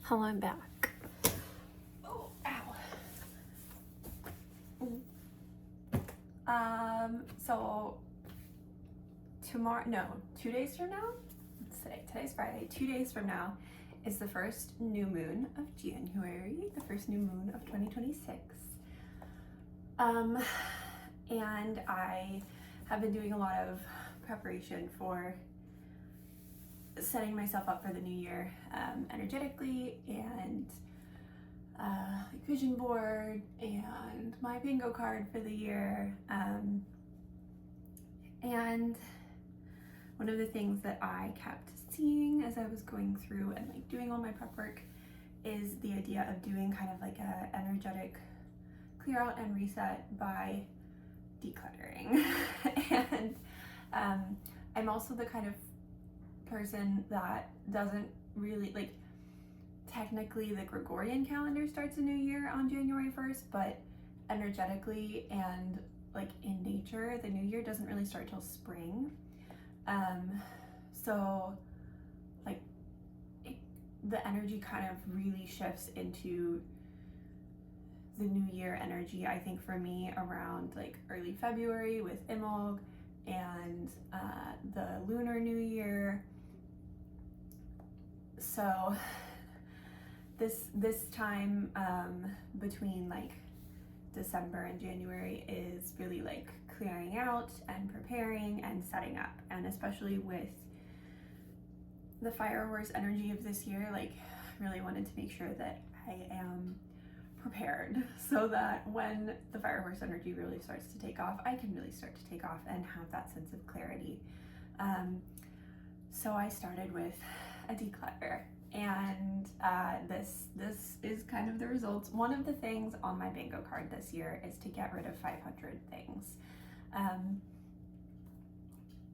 Hello, I'm back. Oh, ow. So tomorrow, 2 days from now, today's Friday, 2 days from now is the first new moon of January, the first new moon of 2026. And I have been doing a lot of preparation for setting myself up for the new year, energetically, and vision board and my bingo card for the year. And one of the things that I kept seeing as I was going through and like doing all my prep work is the idea of doing kind of like a energetic clear out and reset by decluttering. And I'm also the kind of person that doesn't really like, technically the Gregorian calendar starts a new year on January 1st, but energetically and like in nature, the new year doesn't really start till spring. So like the energy kind of really shifts into the new year energy, I think, for me around like early February with Imbolc and the lunar new year. So this time between like December and January is really like clearing out and preparing and setting up, and especially with the fire horse energy of this year, like really wanted to make sure that I am prepared so that when the fire horse energy really starts to take off, I can really start to take off and have that sense of clarity. So I started with a declutter, and this is kind of the results. One of the things on my bingo card this year is to get rid of 500 things.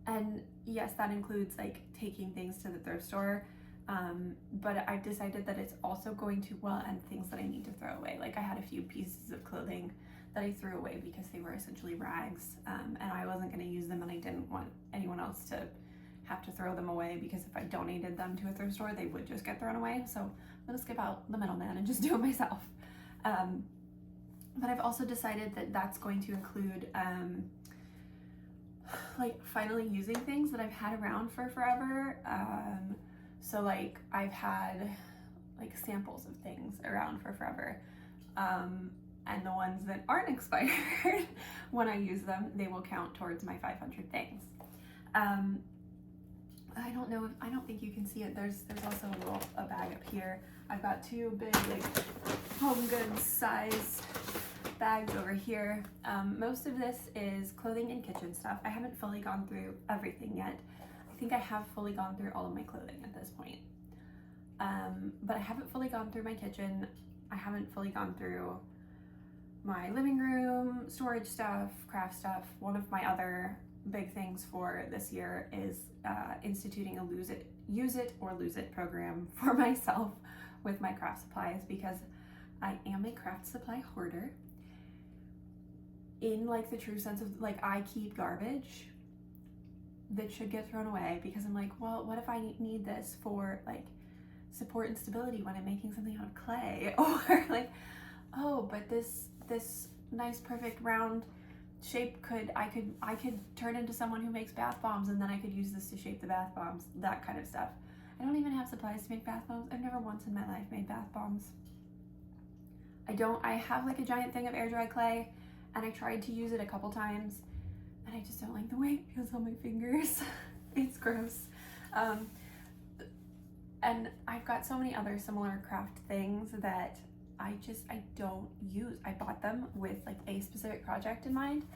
And yes, that includes like taking things to the thrift store, but I've decided that it's also going to, and things that I need to throw away. Like I had a few pieces of clothing that I threw away because they were essentially rags, and I wasn't going to use them, and I didn't want anyone else to have to throw them away, because if I donated them to a thrift store, they would just get thrown away. So I'm gonna skip out the middleman and just do it myself. But I've also decided that that's going to include like finally using things that I've had around for forever. So like I've had like samples of things around for forever. And the ones that aren't expired, when I use them, they will count towards my 500 things. I don't think you can see it. There's also a bag up here. I've got two big like home goods size bags over here. Most of this is clothing and kitchen stuff. I haven't fully gone through everything yet. I think I have fully gone through all of my clothing at this point. But I haven't fully gone through my kitchen. I haven't fully gone through my living room, storage stuff, craft stuff. One of my other big things for this year is instituting a use it or lose it program for myself with my craft supplies, because I am a craft supply hoarder in like the true sense of like I keep garbage that should get thrown away, because I'm like, well, what if I need this for like support and stability when I'm making something out of clay, or like, oh, but this nice perfect round shape I could turn into someone who makes bath bombs, and then I could use this to shape the bath bombs, that kind of stuff. I don't even have supplies to make bath bombs. I've never once in my life made bath bombs. I have like a giant thing of air dry clay, and I tried to use it a couple times, and I just don't like the way it feels on my fingers. It's gross. And I've got so many other similar craft things that I don't use. I bought them with like a specific project in mind,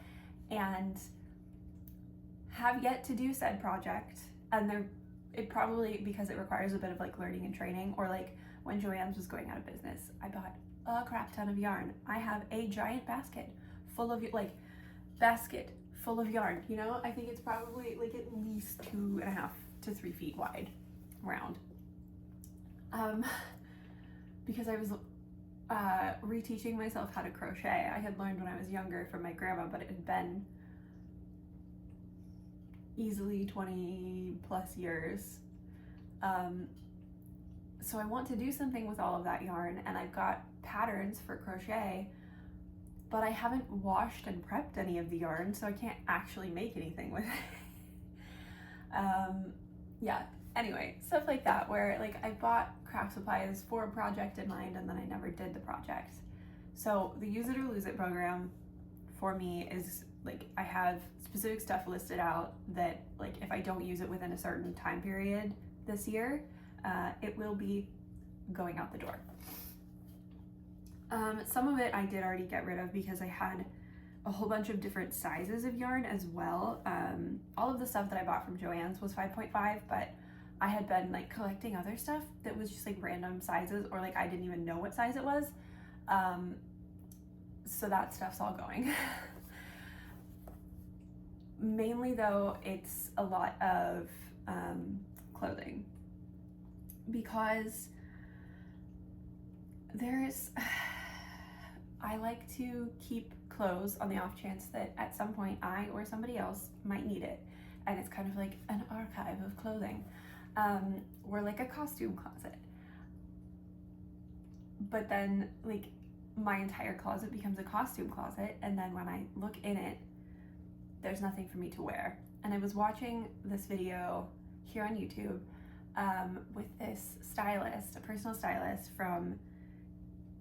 and have yet to do said project. And it probably, because it requires a bit of like learning and training, or like when Joann's was going out of business, I bought a crap ton of yarn. I have a giant basket full of yarn, you know? I think it's probably like at least 2.5 to 3 feet wide, round. Because I was reteaching myself how to crochet. I had learned when I was younger from my grandma, but it had been easily 20 plus years So I want to do something with all of that yarn, and I've got patterns for crochet, but I haven't washed and prepped any of the yarn, so I can't actually make anything with it. Yeah, anyway, stuff like that, where like I bought craft supplies for a project in mind and then I never did the project. So the use it or lose it program for me is like, I have specific stuff listed out that like if I don't use it within a certain time period this year, it will be going out the door. Some of it I did already get rid of because I had a whole bunch of different sizes of yarn as well. All of the stuff that I bought from Joann's was 5.5, but I had been like collecting other stuff that was just like random sizes, or like I didn't even know what size it was. So that stuff's all going. Mainly though, it's a lot of clothing, because I like to keep clothes on the off chance that at some point I or somebody else might need it, and it's kind of like an archive of clothing, or like a costume closet. But then like my entire closet becomes a costume closet, and then when I look in it, there's nothing for me to wear. And I was watching this video here on YouTube with this stylist, a personal stylist from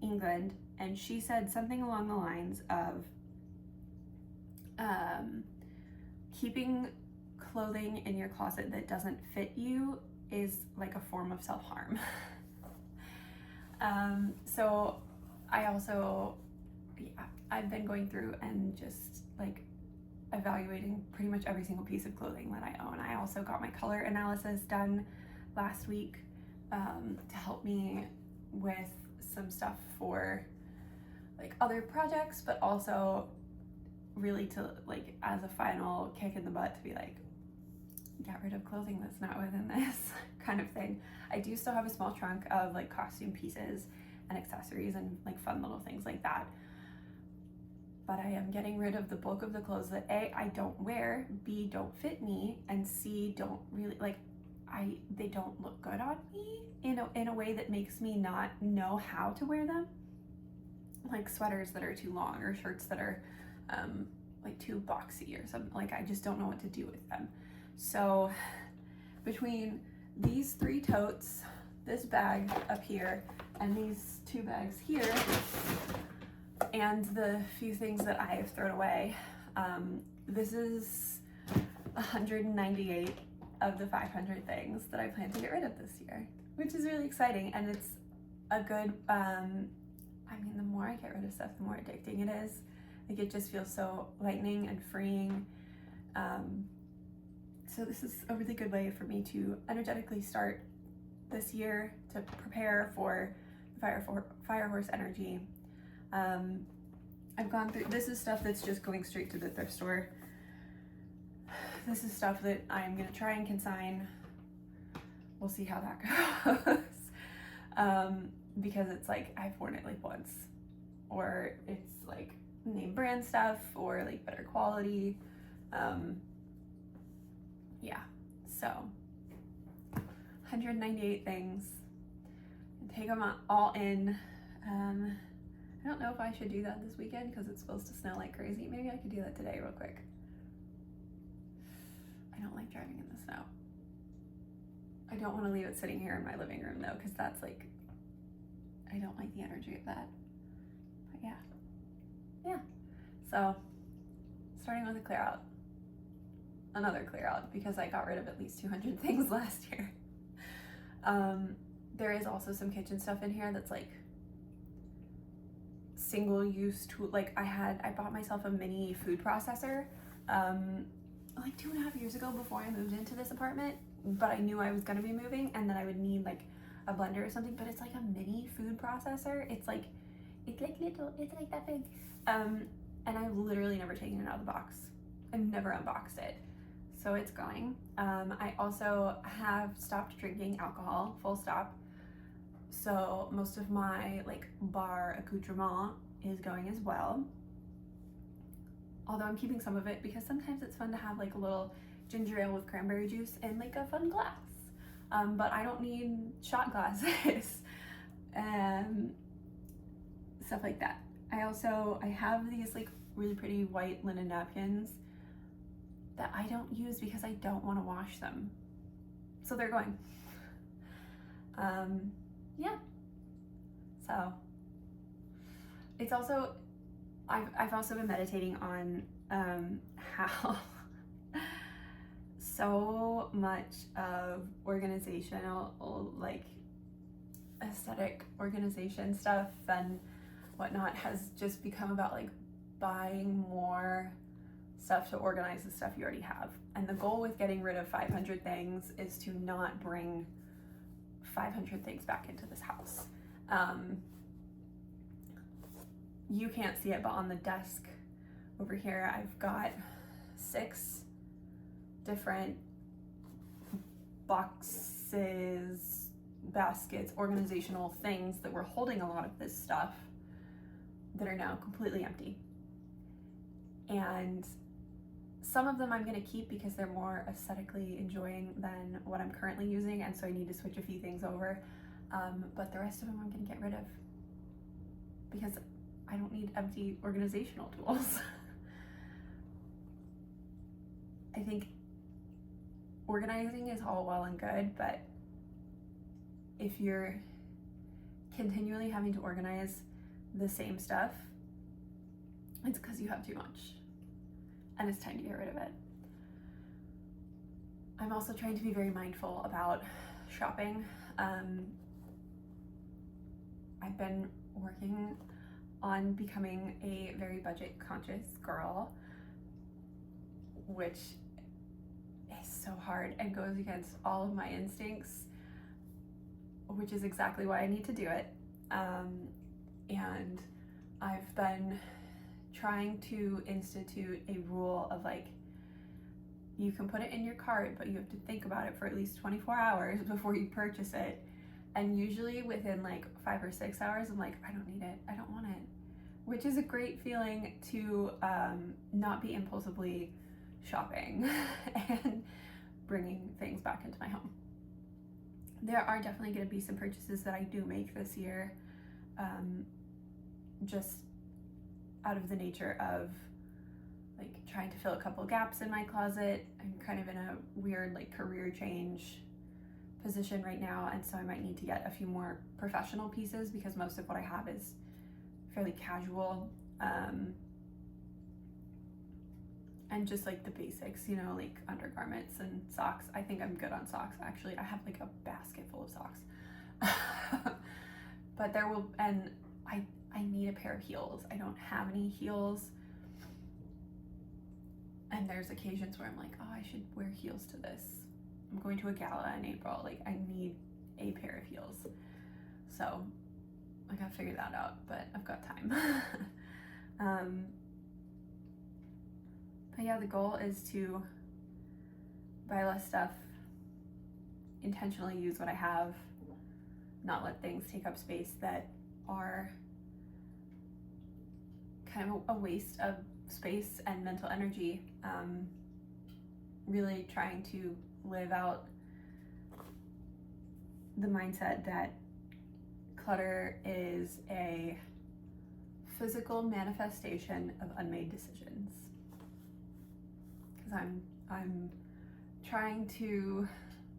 England, and she said something along the lines of keeping clothing in your closet that doesn't fit you is like a form of self-harm. So I also, I've been going through and just like evaluating pretty much every single piece of clothing that I own. I also got my color analysis done last week to help me with some stuff for like other projects, but also really to like as a final kick in the butt to be like, get rid of clothing that's not within this kind of thing. I do still have a small trunk of like costume pieces and accessories and like fun little things like that, but I am getting rid of the bulk of the clothes that A, I don't wear, B, don't fit me, and C, don't really like, they don't look good on me in a way that makes me not know how to wear them, like sweaters that are too long or shirts that are like too boxy or something. Like I just don't know what to do with them. So between these 3 totes, this bag up here, and these 2 bags here, and the few things that I have thrown away, this is 198 of the 500 things that I plan to get rid of this year, which is really exciting. And it's a good, I mean, the more I get rid of stuff, the more addicting it is. Like it just feels so lightening and freeing. So this is a really good way for me to energetically start this year to prepare for Fire Horse energy. I've gone through, this is stuff that's just going straight to the thrift store. This is stuff that I'm gonna try and consign. We'll see how that goes. Because it's like, I've worn it like once, or it's like name brand stuff, or like better quality. Yeah, so 198 things. Take them all in. I don't know if I should do that this weekend because it's supposed to snow like crazy. Maybe I could do that today real quick. I don't like driving in the snow. I don't want to leave it sitting here in my living room though, because that's like, I don't like the energy of that. But yeah. So starting with a clear out. Another clear out, because I got rid of at least 200 things last year. There is also some kitchen stuff in here that's like single use tool. Like I bought myself a mini food processor like 2.5 years ago before I moved into this apartment, but I knew I was gonna be moving and that I would need like a blender or something, but it's like a mini food processor. It's like little, it's like that big. And I've literally never taken it out of the box. I've never unboxed it. So it's going. I also have stopped drinking alcohol, full stop. So most of my like bar accoutrement is going as well. Although I'm keeping some of it because sometimes it's fun to have like a little ginger ale with cranberry juice and like a fun glass. but I don't need shot glasses. Stuff like that. I have these like really pretty white linen napkins that I don't use because I don't want to wash them. So they're going. Yeah. So it's also, I've also been meditating on how so much of organizational, like aesthetic organization stuff and whatnot has just become about like buying more stuff to organize the stuff you already have. And the goal with getting rid of 500 things is to not bring 500 things back into this house. You can't see it, but on the desk over here, I've got 6 different boxes, baskets, organizational things that were holding a lot of this stuff that are now completely empty. And some of them I'm going to keep because they're more aesthetically enjoying than what I'm currently using, and so I need to switch a few things over. But the rest of them I'm going to get rid of because I don't need empty organizational tools. I think organizing is all well and good, but if you're continually having to organize the same stuff, it's because you have too much and it's time to get rid of it. I'm also trying to be very mindful about shopping. I've been working on becoming a very budget conscious girl, which is so hard and goes against all of my instincts, which is exactly why I need to do it. And I've been trying to institute a rule of like, you can put it in your cart, but you have to think about it for at least 24 hours before you purchase it. And usually within like 5 or 6 hours, I'm like, I don't need it, I don't want it. Which is a great feeling to not be impulsively shopping and bringing things back into my home. There are definitely going to be some purchases that I do make this year, just out of the nature of like trying to fill a couple gaps in my closet. I'm kind of in a weird like career change position right now, and so I might need to get a few more professional pieces because most of what I have is fairly casual, and just like the basics, you know, like undergarments and socks. I think I'm good on socks, actually. I have like a basket full of socks. But there will, and I need a pair of heels. I don't have any heels, and there's occasions where I'm like, oh, I should wear heels to this. I'm going to a gala in April, like I need a pair of heels. So I gotta figure that out, but I've got time. But yeah, the goal is to buy less stuff, intentionally use what I have, not let things take up space that are kind of a waste of space and mental energy. Really trying to live out the mindset that clutter is a physical manifestation of unmade decisions. Because I'm trying to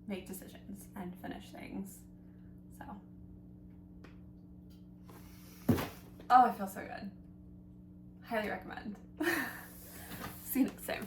make decisions and finish things. So, oh, I feel so good. Highly recommend. See you next time.